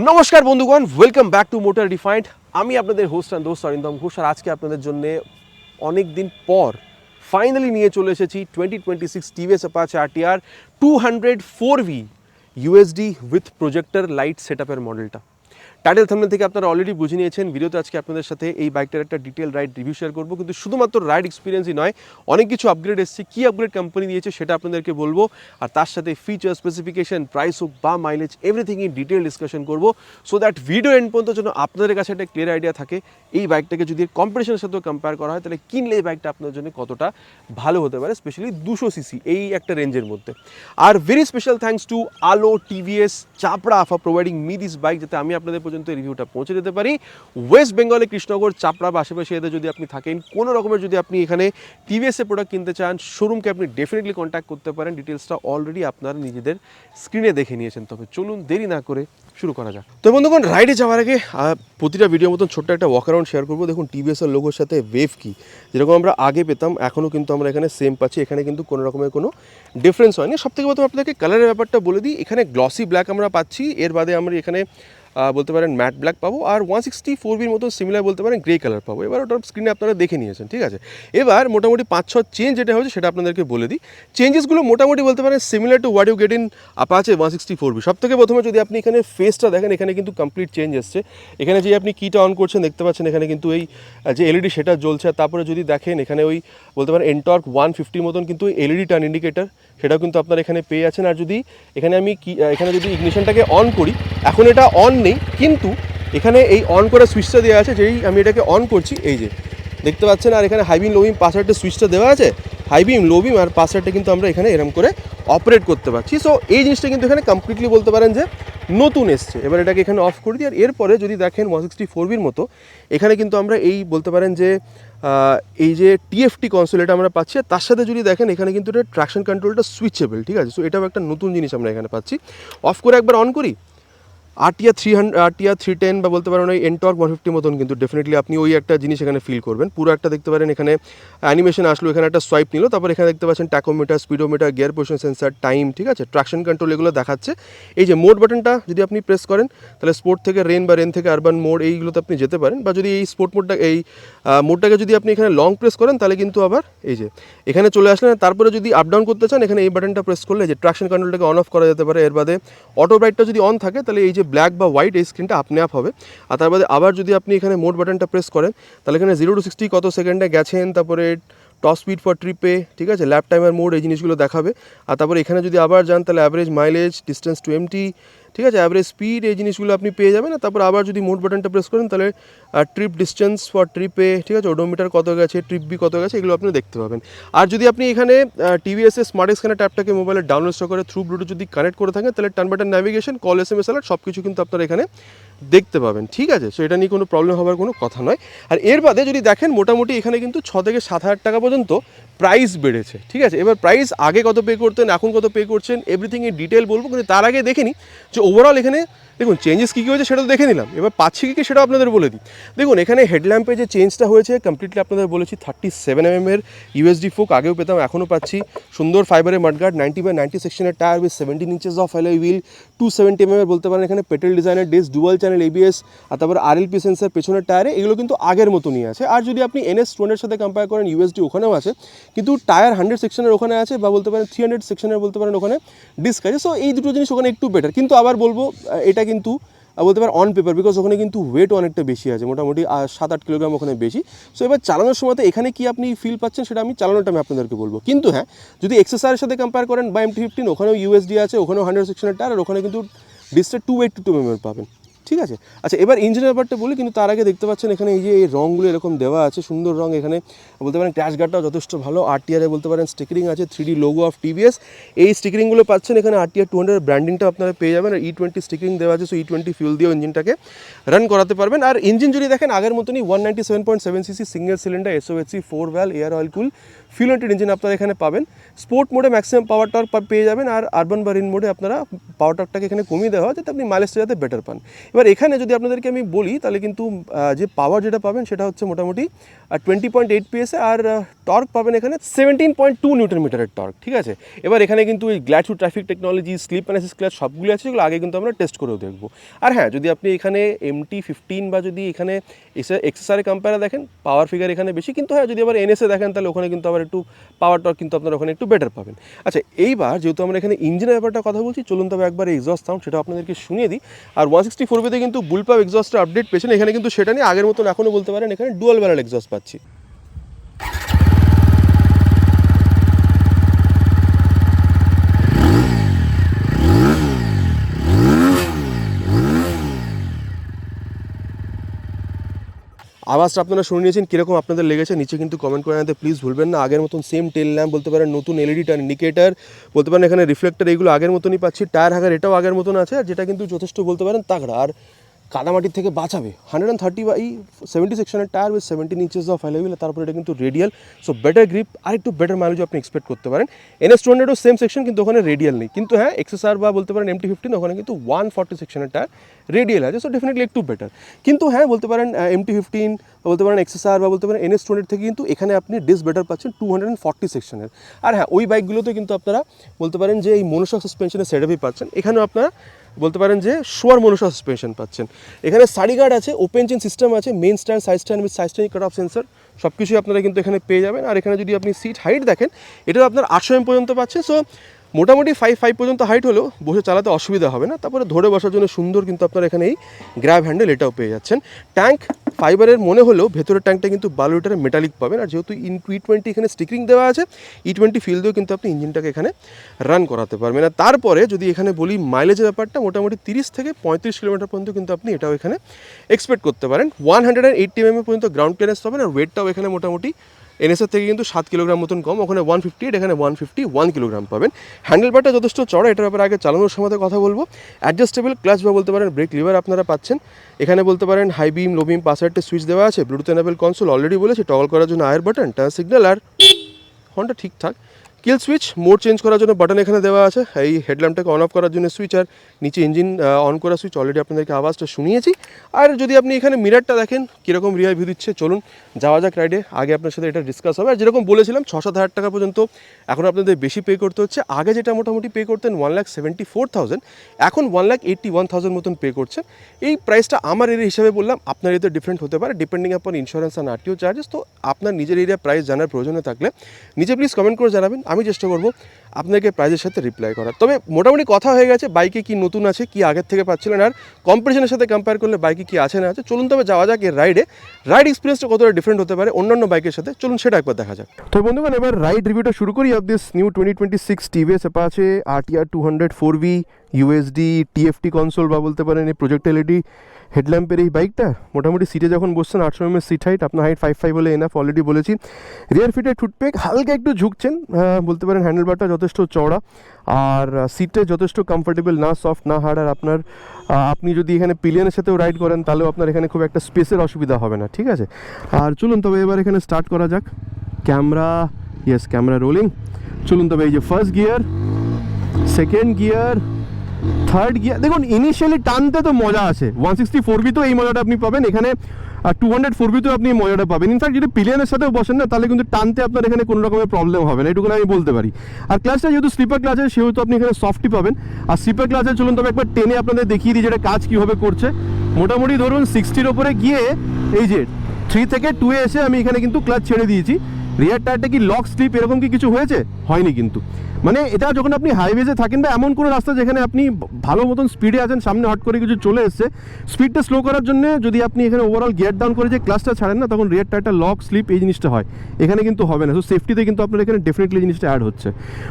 নমস্কার বন্ধুগণ, welcome back to motor defined. আমি আপনাদের হোস্ট অ্যান্ড দোস্ত অরিন্দম ঘোষ, আর আজকে আপনাদের জন্য অনেক দিন পর ফাইনালি নিয়ে চলে এসেছি 2026 TVS Apache RTR 204V USD with projector light সেটআপের মডেলটা। টাইটেল থাম্বনেল থেকে আপনারা অলরেডি বুঝে নিয়েছেন। ভিডিওতে আজকে আপনাদের সাথে এই বাইকটার একটা ডিটেল রাইড রিভিউ শেয়ার করবো, কিন্তু শুধুমাত্র রাইড এক্সপিরিয়েন্সই নয়, অনেক কিছু আপগ্রেড এসেছে, কী আপগ্রেড কোম্পানি দিয়েছে সেটা আপনাদেরকে বলবো, আর তার সাথে ফিচার স্পেসিফিকেশন, প্রাইস হোক বা mileage, everything in detail discussion করবো, সো দ্যাট ভিডিও এন্ড পর্যন্ত যেন আপনাদের কাছে একটা ক্লিয়ার আইডিয়া থাকে এই বাইকটাকে যদি কম্পিটিশনের সাথেও কম্পেয়ার করা হয় তাহলে কিনলে এই বাইকটা আপনার জন্য কতটা ভালো হতে পারে, স্পেশালি 200cc এই একটা রেঞ্জের মধ্যে। আর very special thanks to Alo TVS Chapra for providing me this bike, যাতে আমি আপনাদের পর্যন্ত রিভিউটা পৌঁছে দিতে পারি। ওয়েস্ট বেঙ্গলে কৃষ্ণনগর চাপড়া বা আশেপাশে এদের যদি আপনি থাকেন, কোনো রকমের যদি আপনি এখানে টিভিএস এর প্রোডাক্ট কিনতে চান, শোরুমকে আপনি ডেফিনেটলি কন্ট্যাক্ট করতে পারেন। ডিটেলসটা অলরেডি আপনারা নিজেদের স্ক্রিনে দেখে নিয়েছেন। তবে চলুন দেরি না করে শুরু করা যাক। তো বন্ধুগণ, রাইডে যাওয়ার আগে প্রতিটা ভিডিওর মতন ছোট্ট একটা ওয়াক অ্যারাউন্ড শেয়ার করবো। দেখুন টিভিএস এর লোগোর সাথে ওয়েভ কি যেরকম আমরা আগে পেতাম এখনও কিন্তু আমরা এখানে সেম পাচ্ছি। এখানে কিন্তু কোনো রকমের কোনো ডিফারেন্স হয়নি। সবথেকে প্রথম আপনাদেরকে কালারের ব্যাপারটা বলে দিই। এখানে গ্লসি ব্ল্যাক আমরা পাচ্ছি, এর বাদে আমরা এখানে বলতে পারেন ম্যাট ব্ল্যাক পাবো, আর 164Bর মতো সিমিলার বলতে পারেন গ্রে কালার পাবো। এবার ওটার স্ক্রিনে আপনারা দেখে নিয়েছেন, ঠিক আছে। এবার মোটামুটি 5-6 চেঞ্জ যেটা হয়েছে সেটা আপনাদেরকে বলে দিই। চেঞ্জেসগুলো মোটামুটি বলতে পারেন similar to what you get in Apache 164B। সব থেকে প্রথমে যদি আপনি এখানে ফেসটা দেখেন, এখানে কিন্তু কমপ্লিট চেঞ্জ এসছে। এখানে যে আপনি কিটা অন করছেন দেখতে পাচ্ছেন এখানে কিন্তু এই যে এলইডি সেটা জ্বলছে। আর তারপরে যদি দেখেন এখানে ওই বলতে পারেন এনটর্ক 150 মতন কিন্তু এলইডি টার্ন ইন্ডিকেটার সেটাও কিন্তু আপনারা এখানে পেয়ে যাচ্ছেন। আর যদি এখানে আমি এখানে যদি ইগনিশনটাকে অন করি, এখন এটা অন নেই, কিন্তু এখানে এই অন করার সুইচটা দেওয়া আছে। যেই আমি এটাকে অন করছি, এই যে দেখতে পাচ্ছেন, আর এখানে হাই বিম লো বিম পাস সাইডের সুইচটা দেওয়া আছে। হাই বিম লো বিম আর পাস সাইডটা কিন্তু আমরা এখানে এরকম করে অপারেট করতে পারছি। সো এই জিনিসটা কিন্তু এখানে কমপ্লিটলি বলতে পারেন যে নতুন এসছে। এবার এটাকে এখানে অফ করে দিই। আর এরপরে যদি দেখেন 164Bর মতো এখানে কিন্তু আমরা এই বলতে পারেন যে এই যে টিএফটি কনসোল এটা আমরা পাচ্ছি। আর তার সাথে যদি দেখেন এখানে কিন্তু এটা ট্র্যাকশন কন্ট্রোলটা সুইচেবল, ঠিক আছে। সো এটাও একটা নতুন জিনিস আমরা এখানে পাচ্ছি। অফ করে একবার অন করি, আরটিআর 310 বা বলতে পারেন ওই এনটর্ক 150 মতন কিন্তু ডেফিনেটলি আপনি ওই একটা জিনিস এখানে ফিল করবেন। পুরো একটা দেখতে পারেন এখানে অ্যানিমেশন আসলো, এখানে একটা সোয়াইপ নিল, তারপর এখানে দেখতে পাচ্ছেন tachometer, speedometer, gear position sensor, time, ঠিক আছে, ট্রাকশন কন্ট্রোল এগুলো দেখাচ্ছে। এই যে মোড বাটনটা যদি আপনি প্রেস করেন তাহলে স্পোর্ট থেকে রেন বা রেন থেকে আরবান মোড এইগুলোতে আপনি যেতে পারেন। বা যদি এই স্পোর্ট মোডটা এই মোডটাকে যদি আপনি এখানে লং প্রেস করেন তাহলে কিন্তু আবার এই যে এখানে চলে আসলেন। তারপরে যদি আপ ডাউন করতে চান এখানে এই বাটনটা প্রেস করলে যে ট্রাকশন কন্ট্রোলটাকে অন অফ করা যেতে পারে। এর বাদে অটো ব্রাইটটা যদি অন থাকে তাহলে এই যে ব্ল্যাক বা হোয়াইট এই স্ক্রিনটা আপনি আপ হবে। আর তার বাদে আবার যদি আপনি এখানে মোড বাটনটা প্রেস করেন তাহলে এখানে 0 to 60 কত সেকেন্ডে গেছেন, তারপরে টপ স্পিড ফর ট্রিপে, ঠিক আছে, ল্যাপ টাইমার মোড এই জিনিসগুলো দেখাবে। আর তারপরে এখানে যদি আবার যান তাহলে average mileage, distance to empty, ঠিক আছে, অ্যাভারেজ স্পিড এই জিনিসগুলো আপনি পেয়ে যাবেন। আর তারপর আবার যদি মোড বাটনটা প্রেস করেন তাহলে ট্রিপ ডিস্টেন্স ফর ট্রিপে, ঠিক আছে, ওডোমিটার কত গেছে, ট্রিপ বি কত গেছে, এগুলো আপনি দেখতে পাবেন। আর যদি আপনি এখানে টিভিএসের স্মার্ট স্ক্যানার ট্যাবটাকে মোবাইলে ডাউনলোড করে থ্রু ব্লুটুথ যদি কানেক্ট করে থাকেন তাহলে turn button navigation, call, SMS alert সব কিছু কিন্তু আপনারা এখানে দেখতে পাবেন, ঠিক আছে। সো এটা নিয়ে কোনো প্রবলেম হওয়ার কোনো কথা নয়। আর এর বাদে যদি দেখেন মোটামুটি এখানে কিন্তু 6 থেকে 7,000 টাকা পর্যন্ত প্রাইস বেড়েছে, ঠিক আছে। এবার প্রাইস আগে কত পে করতেন, এখন কত পে করছেন, এভরিথিং ইন ডিটেল বলবো, কিন্তু তার আগে দেখে নিই যে ওভারঅল এখানে দেখুন চেঞ্জেস কী কী হয়েছে সেটা তো দেখে নিলাম। এবার পাচ্ছি কী সেটাও আপনাদের বলে দিই। দেখুন এখানে হেডল্যাম্পে যে চেঞ্জটা হয়েছে কমপ্লিটলি আপনাদের বলেছি 37mm এর ইউএসডি ফোক আগেও পেতাম, এখনও পাচ্ছি। সুন্দর ফাইবারের মাডগার্ড, 90/90 সেকশনের tyre with 17 inches of alloy wheel, 270mm এর বলতে পারেন এখানে পেট্রোল ডিজাইনের ডিস্ক, ডুয়াল চ্যানেল এবিএস, আর তারপর আরএলপি সেন্সার পেছনের টায়ারে, এগুলো কিন্তু আগের মতনই আছে। আর যদি আপনি NS200 সাথে কম্পেয়ার করেন ইউএসডি ওখানেও আছে, কিন্তু টায়ার 100 সেকশনের ওখানে আছে, বা বলতে পারেন 300 সেকশনের বলতে পারেন ওখানে ডিস্ক আছে। সো এই দুটো জিনিস ওখানে একটু বেটার, কিন্তু আবার বলবো এটা কিন্তু বলতে পারেন অন পেপার, বিকজ ওখানে কিন্তু ওয়েট অনেকটা বেশি আছে, মোটামুটি 7-8 কিলোগ্রাম ওখানে বেশি। সো এবার চালানোর সময় এখানে কি আপনি ফিল পাচ্ছেন সেটা আমি চালানোটা আমি আপনাদেরকে বলবো। কিন্তু হ্যাঁ, যদি এক্সএসআরের সাথে কম্পেয়ার করেন বা MT-15, ওখানেও ইউএসডি আছে, ওখানেও 100 সেকশনের টায়ার, আর ওখানে কিন্তু ডিস্কটা 282mm পাবেন, ঠিক আছে। আচ্ছা, এবার ইঞ্জিনের ব্যাপারটা বলি, কিন্তু তার আগে দেখতে পাচ্ছেন এখানে এই যে এই রঙগুলো এরকম দেওয়া আছে, সুন্দর রঙ। এখানে বলতে পারেন ক্র্যাশ গার্ডটাও যথেষ্ট ভালো। আরটিআরে বলতে পারেন স্টিকারিং আছে, 3D লোগো অফ টিভিএস, এই স্টিকারিংগুলো পাচ্ছেন এখানে। আরটিআর 200 ব্র্যান্ডিংটা আপনারা পেয়ে যাবেন। আর E20 স্টিকারিং দেওয়া আছে, সো E20 ফিউল দিয়েও ইঞ্জিনটাকে রান করাতে পারবেন। আর ইঞ্জিন যদি দেখেন আগের মতনই 197.7cc single cylinder SOHC 4 valve air oil cool fuel injected engine আপনারা এখানে পাবেন। স্পোর্ট মোডে ম্যাক্সিমাম পাওয়ার টর্ক পেয়ে যাবেন, আর আরবান বা রিন মোডে আপনারা পাওয়ার টর্কটাকে এখানে কমিয়ে দেওয়া হয় যাতে আপনি মাইলেজটা যাতে বেটার পান। এবার এখানে যদি আপনাদেরকে আমি বলি তাহলে কিন্তু যে পাওয়ার যেটা পাবেন সেটা হচ্ছে মোটামুটি 20.8 PS আর টর্ক পাবেন এখানে 17.2 নিউটন মিটারের টর্ক, ঠিক আছে। এবার এখানে কিন্তু এই glide through traffic technology, slip analysis class সবগুলো আছে, যেগুলো আগে কিন্তু আমরা টেস্ট করেও দেখবো। আর হ্যাঁ, যদি আপনি এখানে MT-15 বা যদি এখানে XSR কম্পেয়ারে দেখেন, পাওয়ার ফিগার এখানে বেশি, কিন্তু হ্যাঁ যদি আবার NS দেখেন তাহলে ওখানে কিন্তু আবার একটু পাওয়ার টর্ক কিন্তু আপনারা ওখানে একটু বেটার পাবেন। আচ্ছা, এইবার যেহেতু আমরা এখানে ইঞ্জিনের ব্যাপারটা কথা বলছি, চলুন তবে একবার এক্সস্ট সাউন্ড সেটা আপনাদেরকে শুনিয়ে দিই। আর 164 কিন্তু বুলপাপ এক্সস্টের আপডেট পেয়েছেন, এখানে কিন্তু সেটা নিয়ে আগের মতন এখনও বলতে পারেন এখানে ডুয়াল ব্যারেল এক্সস্ট পাচ্ছি। আওয়াজটা আপনারা শুনে নিয়েছেন, কীরকম আপনাদের লেগেছে নিচে কিন্তু কমেন্ট করে জানাতে প্লিজ ভুলবেন না। আগের মতন সেম টেল ল্যাম্প বলতে পারেন, নতুন LED টার ইন্ডিকেটার বলতে পারেন, এখানে রিফ্লেক্টার এইগুলো আগের মতনই পাচ্ছি। টায়ার হাগার এটাও আগের মতন আছে, আর যেটা কিন্তু যথেষ্ট বলতে পারেন তাগড়া আর কাদামাটির থেকে বাঁচাবে। 130/70 সেকশনের tyre with 17 inches of alloy, তারপরে এটা কিন্তু রেডিয়াল, সো বেটার গ্রিপ আর একটু বেটার মাইলেজ আপনি এক্সপেক্ট করতে পারেন। NS200ও সেম সেকশন, কিন্তু ওখানে রেডিয়াল নেই। কিন্তু হ্যাঁ, XSR বা বলতে পারেন MT-15 ওখানে কিন্তু 140 সেকশনের টায়ার রেডিয়াল আছে, সো ডেফিনেটলি একটু বেটার। কিন্তু হ্যাঁ, বলতে পারেন MT-15 বলতে পারেন XSR বা বলতে পারেন NS200 থেকে কিন্তু এখানে আপনি ডিস বেটার পাচ্ছেন 240 সেকশনের। আর হ্যাঁ, ওই বাইকগুলোতে কিন্তু আপনারা বলতে পারেন যে এই মনোশক সাসপেনশনের সেটআপই পাচ্ছেন, এখানেও আপনারা বলতে পারেন যে শোয়ার মনোশক সাসপেনশন পাচ্ছেন। এখানে সাইড গার্ড আছে, ওপেন চেন সিস্টেম আছে, main stand, side stand with side stand cut off sensor, সব কিছুই আপনারা কিন্তু এখানে পেয়ে যাবেন। আর এখানে যদি আপনি সিট হাইট দেখেন, এটাও আপনার 800 mm পর্যন্ত পাচ্ছে, সো মোটামুটি 5 পর্যন্ত হাইট হলেও বসে চালাতে অসুবিধা হবে না। তারপরে ধরে বসার জন্য সুন্দর কিন্তু আপনারা এখানে এই গ্র্যাব হ্যান্ডেল এটাও পেয়ে যাচ্ছেন। ট্যাঙ্ক ফাইবারের মনে হলেও ভেতরের ট্যাঙ্কটা কিন্তু 12 লিটারের মেটালিক পাবেন। আর যেহেতু E20 এখানে স্টিকারিং দেওয়া আছে, E20 ফিল দিয়েও কিন্তু আপনি ইঞ্জিনটাকে এখানে রান করাতে পারবেন। আর তারপরে যদি এখানে বলি মাইলেজের ব্যাপারটা, মোটামুটি 30 থেকে 35 কিলোমিটার পর্যন্ত কিন্তু আপনি এটাও এখানে এক্সপেক্ট করতে পারেন। 180 mm পর্যন্ত গ্রাউন্ড ক্লিয়ারেন্স পাবেন। আর ওয়েটটাও এখানে মোটামুটি NS-এর থেকে কিন্তু 7 কিলোগ্রাম মতন কম, ওখানে 158, এখানে 151 কিলোগ্রাম পাবেন। হ্যান্ডেলবারটা যথেষ্ট চড়া, এটার ব্যাপারে আগে চালানোর সময় কথা বলবো। অ্যাডজাস্টেবল ক্লাচ বা বলতে পারেন ব্রেক লিভার আপনারা পাচ্ছেন। এখানে বলতে পারেন হাই বিম, লো বিম, পাসারটের সুইচ দেওয়া আছে, ব্লুটুথ এনেবল কনসোল অলরেডি বলেছি, টগল করার জন্য আয়ার বাটন, টার্ন সিগন্যাল আর হর্নটা ঠিকঠাক। কিল সুইচ, মোড চেঞ্জ করার জন্য বাটন এখানে দেওয়া আছে, এই হেডল্যাম্পটাকে অন অফ করার জন্য সুইচ, আর নিচে ইঞ্জিন অন করা সুইচ অলরেডি আপনাদেরকে আওয়াজটা শুনিয়েছি। আর যদি আপনি এখানে মিরারটা দেখেন কীরকম রিয়ার ভিউ দিচ্ছে, চলুন যাওয়া যাক রাইডে। আগে আপনার সাথে এটা ডিসকাস হবে। আর যেরকম বলেছিলাম 6-7 হাজার টাকা পর্যন্ত এখন আপনাদের বেশি পে করতে হচ্ছে। আগে যেটা মোটামুটি পে করতেন 1,74,000, এখন 1,81,000 মতন পে করছেন। এই প্রাইসটা আমার এরিয়া হিসাবে বললাম, আপনার এরিয়াতে ডিফারেন্ট হতে পারে ডিপেন্ডিং আপন ইন্স্যুরেন্স অ্যান্ড RTO চার্জেস। তো আপনার নিজের এরিয়া প্রাইস জানার প্রয়োজনে থাকলে নিচে প্লিজ কমেন্ট করে জানাবেন, আমি চেষ্টা করবো আপনাকে প্রাইজের সাথে রিপ্লাই করার। তবে মোটামুটি কথা হয়ে গেছে বাইকে কি নতুন আছে, কি আগের থেকে পাচ্ছিলেন, আর কম্পিটিশনের সাথে কম্পেয়ার করলে বাইকে কি আছে না আছে। চলুন তবে যাওয়া যাক এর রাইড এক্সপিরিয়েন্সটা কতটা ডিফারেন্ট হতে পারে অন্যান্য বাইকের সাথে, চলুন সেটা একবার দেখা যাক। তো বন্ধুগণ, এবার রাইড রিভিউটা শুরু করি of this new 2026 TVS Apache RTR 200 4V USD TFT console বা বলতে পারেন এই প্রজেক্ট LED হেডল্যাম্পের এই বাইকটা। মোটামুটি সিটে যখন বসছেন 800 mm সিট হাইট, আপনার হাইট 5'5" হলে এনাফ, অলরেডি বলেছি। রিয়ার ফিটের টুথপেক হালকা একটু ঝুঁকছেন, বলতে পারেন হ্যান্ডেলবারটা যথেষ্ট চওড়া, আর সিটে যথেষ্ট কমফোর্টেবল, না সফট না হার্ড। আর আপনার আপনি যদি এখানে পিলিয়নের সাথেও রাইড করেন তাহলেও আপনার এখানে খুব একটা স্পেসের অসুবিধা হবে না, ঠিক আছে। আর চলুন তবে এবার এখানে স্টার্ট করা যাক। Camera rolling. চলুন তবে এই যে first gear, second gear, third gear. দেখুন ইনিশিয়ালি টানতে তো মজা আছে, 164V তো এই মজাটা আপনি পাবেন এখানে, আর 204V তো আপনি মজাটা পাবেন। ইনফ্যাক্ট যদি পিলিয়নের সাথেও বসেন না তাহলে কিন্তু টানতে আপনার এখানে কোনো রকমের প্রবলেম হবে না, এটুকু আমি বলতে পারি। আর ক্লাসটা যেহেতু স্লিপার ক্লাস আছে সেহেতু আপনি এখানে সফটই পাবেন। আর স্লিপার ক্লাসে চলুন তবে একবার টেনে আপনাদের দেখিয়ে দিই যেটা কাজ কীভাবে করছে। মোটামুটি ধরুন 60-র ওপরে গিয়ে এই যে 3 থেকে 2 এসে আমি এখানে কিন্তু ক্লাচ ছেড়ে দিয়েছি। রিয়ার টায়ারটা কি লক স্লিপ এরকম কি কিছু হয়েছে? হয়নি কিন্তু। মানে এটা যখন আপনি হাইওয়েজে থাকেন বা এমন কোনো রাস্তা যেখানে আপনি ভালো মতন স্পিডে আছেন, সামনে হট করে কিছু চলে এসছে, স্পিডটা স্লো করার জন্য যদি আপনি এখানে ওভারঅল গিয়ার ডাউন করে যে ক্লাসটা ছাড়েন না, তখন রিয়ার টায়ারটা লক স্লিপ এই জিনিসটা হয়, এখানে কিন্তু হবে না। সো সেফটিতে কিন্তু আপনার এখানে ডেফিনেটলি জিনিসটা অ্যাড হচ্ছে।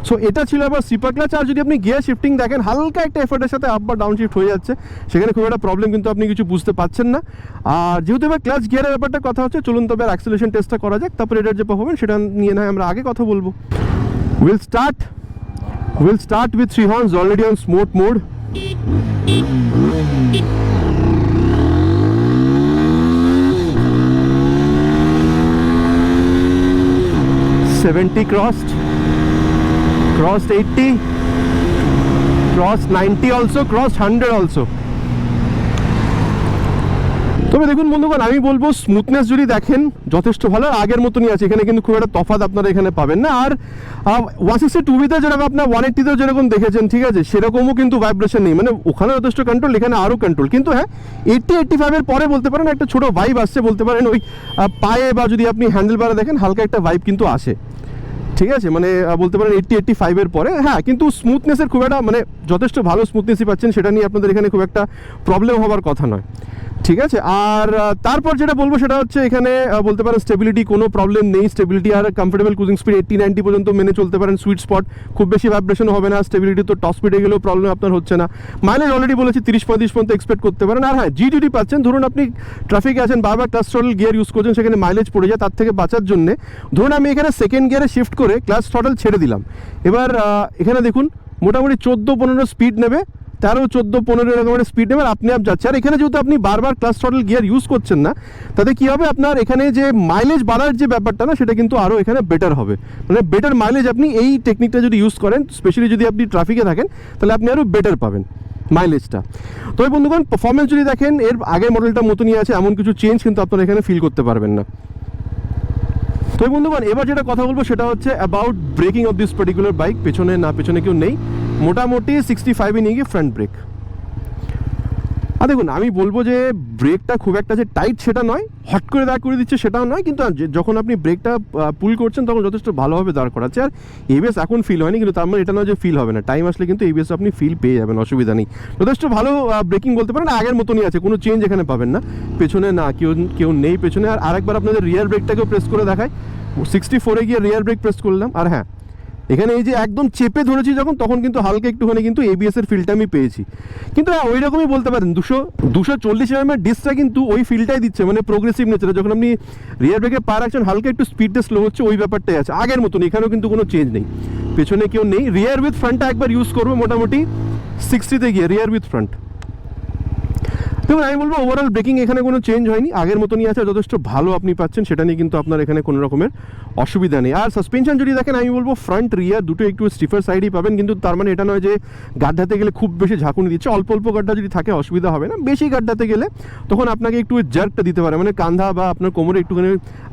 সো এটা ছিল আবার স্লিপার ক্লাচ। আর যদি আপনি গিয়ার শিফটিং দেখেন, হালকা একটা এফোর্টের সাথে আপ বা ডাউন শিফট হয়ে যাচ্ছে, সেখানে খুব একটা প্রবলেম কিন্তু আপনি কিছু বুঝতে পারছেন না। আর যেহেতু এবার ক্লাচ গিয়ারের ব্যাপারটা কথা হচ্ছে, চলুন তবে আর অ্যাক্সেলারেশন টেস্টটা করা যাক, তারপরে এটার যে পারফরমেন্স সেটা নিয়ে না আমরা আগে কথা বলবো। We'll start with 3 horns already on smooth mode. 70 crossed 80, crossed 90 also, crossed 100 also. তবে দেখুন বন্ধুগণ, আমি বলবো স্মুথনেস যদি দেখেন যথেষ্ট ভালো, আগের মতনই আছে, এখানে কিন্তু খুব একটা তফাৎ আপনারা এখানে পাবেন না। আর 162 যেরকম আপনার 180 যেরকম দেখেছেন, ঠিক আছে, সেরকমও কিন্তু ভাইব্রেশন নেই, মানে ওখানে যথেষ্ট কন্ট্রোল, এখানে আরও কন্ট্রোল। কিন্তু হ্যাঁ 85-এর পরে বলতে পারেন একটা ছোটো ভাইব আসছে, বলতে পারেন ওই পায়ে বা যদি আপনি হ্যান্ডেল বারে দেখেন হালকা একটা ভাইব কিন্তু আসে, ঠিক আছে, মানে বলতে পারেন 80-85-এর পরে। হ্যাঁ কিন্তু স্মুথনেসের খুব একটা মানে যথেষ্ট ভালো স্মুথনেসই পাচ্ছেন, সেটা নিয়ে আপনাদের এখানে খুব একটা প্রবলেম হওয়ার কথা নয়, ঠিক আছে। আর তারপর যেটা বলবো সেটা হচ্ছে এখানে বলতে পারেন স্টেবিলিটি কোনো প্রবলেম নেই, স্টেবিলিটি আর কমফোর্টেবল ক্রুজিং স্পিড 80-90 পর্যন্ত মেনে চলতে পারেন, সুইট স্পট, খুব বেশি ভাইব্রেশন হবে না, স্টেবিলিটি তো টপ স্পিডে গেলেও প্রবলেম আপনার হচ্ছে না। মাইলেজ অলরেডি বলেছি 30-35 পর্যন্ত এক্সপেক্ট করতে পারেন। আর হ্যাঁ জিডিটি পাচ্ছেন, ধরুন আপনি ট্রাফিকে আছেন, বারবার ক্লাচ থ্রটল গিয়ার ইউজ করছেন, সেখানে মাইলেজ পড়ে যায়, তার থেকে বাঁচার জন্য ধরুন আমি এখানে সেকেন্ড গিয়ারে শিফট করে ক্লাচ থ্রটল ছেড়ে দিলাম। এবার এখানে দেখুন মোটামুটি 14-15 স্পিড নেবে, 13-14-15 এরকম একটা স্পিড নেবেন, আপনি আপ যাচ্ছে। আর এখানে যেহেতু আপনি বারবার ক্লাচ থ্রটল গিয়ার ইউজ করছেন না, তাতে কী হবে আপনার এখানে যে মাইলেজ বাড়ার যে ব্যাপারটা না, সেটা কিন্তু আরও এখানে বেটার হবে, মানে বেটার মাইলেজ আপনি এই টেকনিকটা যদি ইউজ করেন, স্পেশালি যদি আপনি ট্রাফিকে থাকেন, তাহলে আপনি আরও বেটার পাবেন মাইলেজটা। তো এই বন্ধুগণ পারফরমেন্স যদি দেখেন এর আগের মডেলটা মতনই আছে, এমন কিছু চেঞ্জ কিন্তু আপনারা এখানে ফিল করতে পারবেন না। তো বন্ধুগণ এবার যেটা কথা বলবো সেটা হচ্ছে about breaking of this particular bike. পেছনে না, পেছনে কেউ নেই, মোটামুটি 65-এ নিয়ে গিয়ে ফ্রন্ট ব্রেক। আর দেখুন আমি বলবো যে ব্রেকটা খুব একটা যে টাইট সেটা নয়, হট করে দাঁড় করে দিচ্ছে সেটাও নয়, কিন্তু যখন আপনি ব্রেকটা পুল করছেন তখন যথেষ্ট ভালোভাবে দাঁড় করাচ্ছে। আর এবিএস এখন ফিল হয়নি, কিন্তু তার মানে এটা নয় যে ফিল হবে না, টাইম আসলে কিন্তু এবিএস আপনি ফিল পেয়ে যাবেন, অসুবিধা নেই। যথেষ্ট ভালো ব্রেকিং বলতে পারেন, আগের মতনই আছে, কোনো চেঞ্জ এখানে পাবেন না। পেছনে না, কেউ নেই পেছনে। আর আরেকবার আপনাদের রিয়ার ব্রেকটাকেও প্রেস করে দেখায়, 64-এ গিয়ে রিয়ার ব্রেক প্রেস করলাম। আর হ্যাঁ এখানে এই যে একদম চেপে ধরেছি যখন, তখন কিন্তু হালকা একটুখানি কিন্তু এবিএস এর ফিলটা আমি পেয়েছি। কিন্তু হ্যাঁ ওই রকমই বলতে পারেন 240 এর ডিসটা কিন্তু ওই ফিলটাই দিচ্ছে, মানে প্রোগ্রেসিভ নেচারে। যখন আপনি রিয়ার ব্রেকে পা রাখছেন হালকা একটু স্পিডটা স্লো হচ্ছে, ওই ব্যাপারটাই আছে আগের মতন, এখানেও কিন্তু কোনো চেঞ্জ নেই। পেছনে কেউ নেই, রিয়ার উইথ ফ্রন্টটা একবার ইউজ করবো মোটামুটি 60-তে গিয়ে রিয়ার উইথ ফ্রন্ট। দেখুন আমি বলবো ওভারঅল ব্রেকিং এখানে কোনো চেঞ্জ হয়নি, আগের মতনই আছে, যথেষ্ট ভালো আপনি পাচ্ছেন, সেটা নিয়ে কিন্তু আপনার এখানে কোনো রকমের অসুবিধা নেই। আর সাসপেনশন যদি দেখেন আমি বলবো ফ্রন্ট রিয়ার দুটো একটু স্টিফার সাইডই পাবেন, কিন্তু তার মানে এটা নয় যে গাড্ডাতে গেলে খুব বেশি ঝাঁকুনি দিচ্ছে, অল্প অল্প গাড্ডা যদি থাকে অসুবিধা হবে না। বেশি গাড্ডাতে গেলে তখন আপনাকে একটু জার্কটা দিতে পারে, মানে কাঁধা বা আপনার কোমরে একটুখানি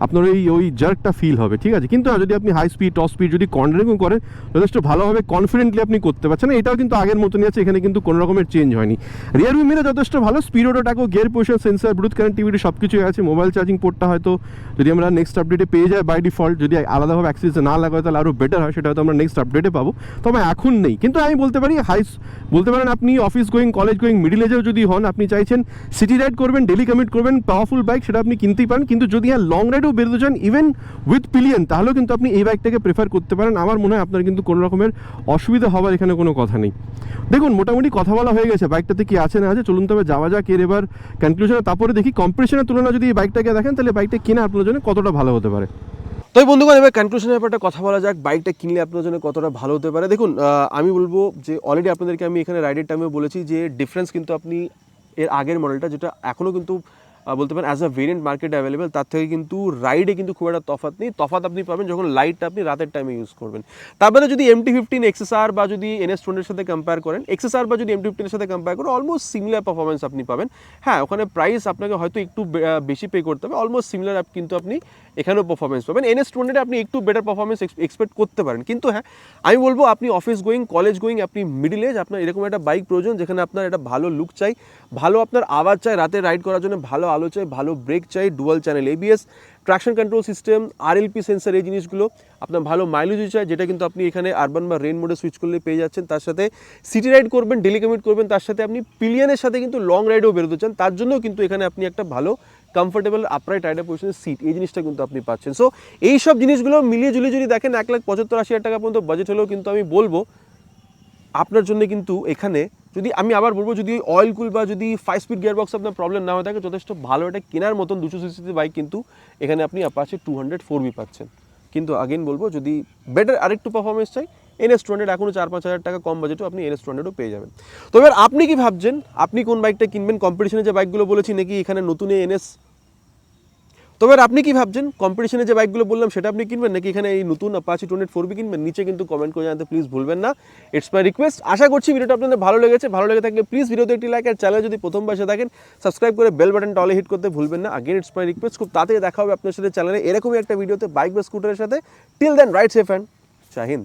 আপনার ওই জার্কটা ফিল হবে, ঠিক আছে। কিন্তু যদি আপনি হাই স্পিড টপ স্পিড যদি কর্নারিংও করেন, যথেষ্ট ভালোভাবে কনফিডেন্টলি আপনি করতে পারছেন, এটাও কিন্তু আগের মতনই আছে, এখানে কিন্তু কোনো রকমের চেঞ্জ হয়নি। রিয়ার ভিউ মিরর যথেষ্ট ভালো, স্পিডোটাকেও gear position sensor, Bluetooth connectivity সব কিছুই আছে। মোবাইল চার্জিং পোর্টটা হয়তো যদি আমরা নেক্সট আপডেটে পেয়ে যাই বাই ডিফল্ট, যদি আলাদাভাবে অ্যাক্সেস না লাগায় তাহলে আরও বেটার হয়, সেটা হয়তো আমরা নেক্সট আপডেটে পাবো, তবে এখন নেই। কিন্তু আমি বলতে পারি বলতে পারেন আপনি office going, college going, middle এজেও যদি হন, আপনি চাইছেন সিটি রাইড করবেন, ডেলি কমিট করবেন, পাওয়ারফুল বাইক, সেটা আপনি কিনতেই পারেন। কিন্তু যদি হ্যাঁ লং রাইডেও বেরোতে চান ইভেন উইথ পিলিয়ন, তাহলেও কিন্তু আপনি এই বাইকটাকে প্রেফার করতে পারেন। আমার মনে হয় আপনার কিন্তু কোনো রকমের অসুবিধা হওয়ার এখানে কোনো কথা নেই। দেখুন মোটামুটি কথা বলা হয়ে গেছে বাইকটাতে কি আছে না আছে, চলুন তবে যাওয়া যাক এর এবার কনক্লুশনে। তারপরে দেখি কম্পিটিশনের তুলনা যদি এই বাইকটাকে দেখেন, তাহলে বাইকটা কেনা আপনার জন্য কতটা ভালো হতে পারে। তো বন্ধুগণ এবার কনক্লুশনের ব্যাপারটা কথা বলা যাক, বাইকটা কিনলে আপনার জন্য কতটা ভালো হতে পারে। দেখুন আমি বলবো যে অলরেডি আপনাদেরকে আমি এখানে রাইডের টাইমে বলেছি যে ডিফারেন্স কিন্তু আপনি এর আগের মডেলটা যেটা এখনও কিন্তু বলতে পারেন অ্যাজ আ ভেরিয়েন্ট মার্কেটে অ্যাভেলেবেল, তার থেকে কিন্তু রাইডে কিন্তু খুব একটা তফাৎ নেই। তফাৎ আপনি পাবেন যখন লাইটটা আপনি রাতের টাইমে ইউজ করবেন। তারপরে যদি MT-15 XSR বা যদি NS20-এর সাথে কম্পেয়ার করেন, XSR বা যদি MT-15-এর সাথে কম্পেয়ার করেন, অলমোস্ট সিমিলার পারফরমেন্স আপনি পাবেন। হ্যাঁ ওখানে প্রাইস আপনাকে হয়তো একটু বেশি পে করতে হবে, অলমোস্ট সিমিলার কিন্তু আপনি এখানেও পারফরমেন্স পাবেন। NS20-তে আপনি একটু বেটার পারফরমেন্স এক্সপেক্ট করতে পারেন। কিন্তু হ্যাঁ আমি বলবো আপনি অফিস গোয়িং, কলেজ গোয়িং, আপনি মিডিল এজ, আপনার এরকম একটা বাইক প্রয়োজন যেখানে আপনার একটা ভালো লুক চাই, ভালো আপনার আওয়াজ চাই রাতে রাইড করার জন্য, ভালো আলো চাই, ভালো ব্রেক চাই, dual channel ABS, traction control system, RLP sensor, এই জিনিসগুলো আপনার ভালো মাইলেজও চাই, যেটা কিন্তু আপনি এখানে আরবান বা রেন মোডে সুইচ করলে পেয়ে যাচ্ছেন। তার সাথে সিটি রাইড করবেন, ডেলি কমিট করবেন, তার সাথে আপনি পিলিয়নের সাথে কিন্তু লং রাইডেও বেরোতে চান, তার জন্যও কিন্তু এখানে আপনি একটা ভালো কমফোর্টেবল আপরাইট রাইডার পজিশনের সিট, এই জিনিসটা কিন্তু আপনি পাচ্ছেন। সো এই সব জিনিসগুলো মিলিয়ে ঝুলিয়ে যদি দেখেন 1,75,80,000 টাকা পর্যন্ত বাজেট হলেও কিন্তু আমি বলবো আপনার জন্য কিন্তু এখানে, যদি আমি আবার বলবো যদি অয়েল কুল বা যদি 5 স্পিড গিয়ার বক্স আপনার প্রবলেম না হয়ে থাকে, যথেষ্ট ভালো এটা কেনার মতন 200cc বাইক কিন্তু এখানে আপনি Apache 200 4V পাচ্ছেন। কিন্তু আগেন বলবো যদি বেটার আরেকটু পারফরমেন্স চাই, NS200 এখনও 4-5 হাজার টাকা কম বাজেটও আপনি NS200ও পেয়ে যাবেন। তো এবার আপনি কি ভাবছেন, আপনি কোন বাইকটা কিনবেন? কম্পিটিশনে যে বাইকগুলো বলেছি নাকি এখানে নতুন NS? তো তবে আপনি কি ভাবছেন, কম্পিটিশনে যে বাইকগুলো বললাম সেটা আপনি কিনবেন নাকি এখানে এই নতুন অ্যাপাচি টোনেট 4B কিনবেন? নিচে কিন্তু কমেন্ট করে জানাতে প্লিজ ভুলবেন না। It's my request. আশা করছি ভিডিওটা আপনাদের ভালো লেগেছে। ভালো লেগে থাকলে প্লিজ ভিডিওতে একটি লাইক, আর চ্যানেল যদি প্রথমবার এসে থাকেন সাবস্ক্রাইব করে বেল বাটনটা অলে হিট করতে ভুলবেন না। আগেন ইটস মাই রিকোয়েস্ট, খুব তাড়াতাড়ি দেখা হবে আপনার সাথে চ্যানেলে এরকমই একটা ভিডিওতে বাইক বা স্কুটারের সাথে। Till then ride safe and Jai Hind.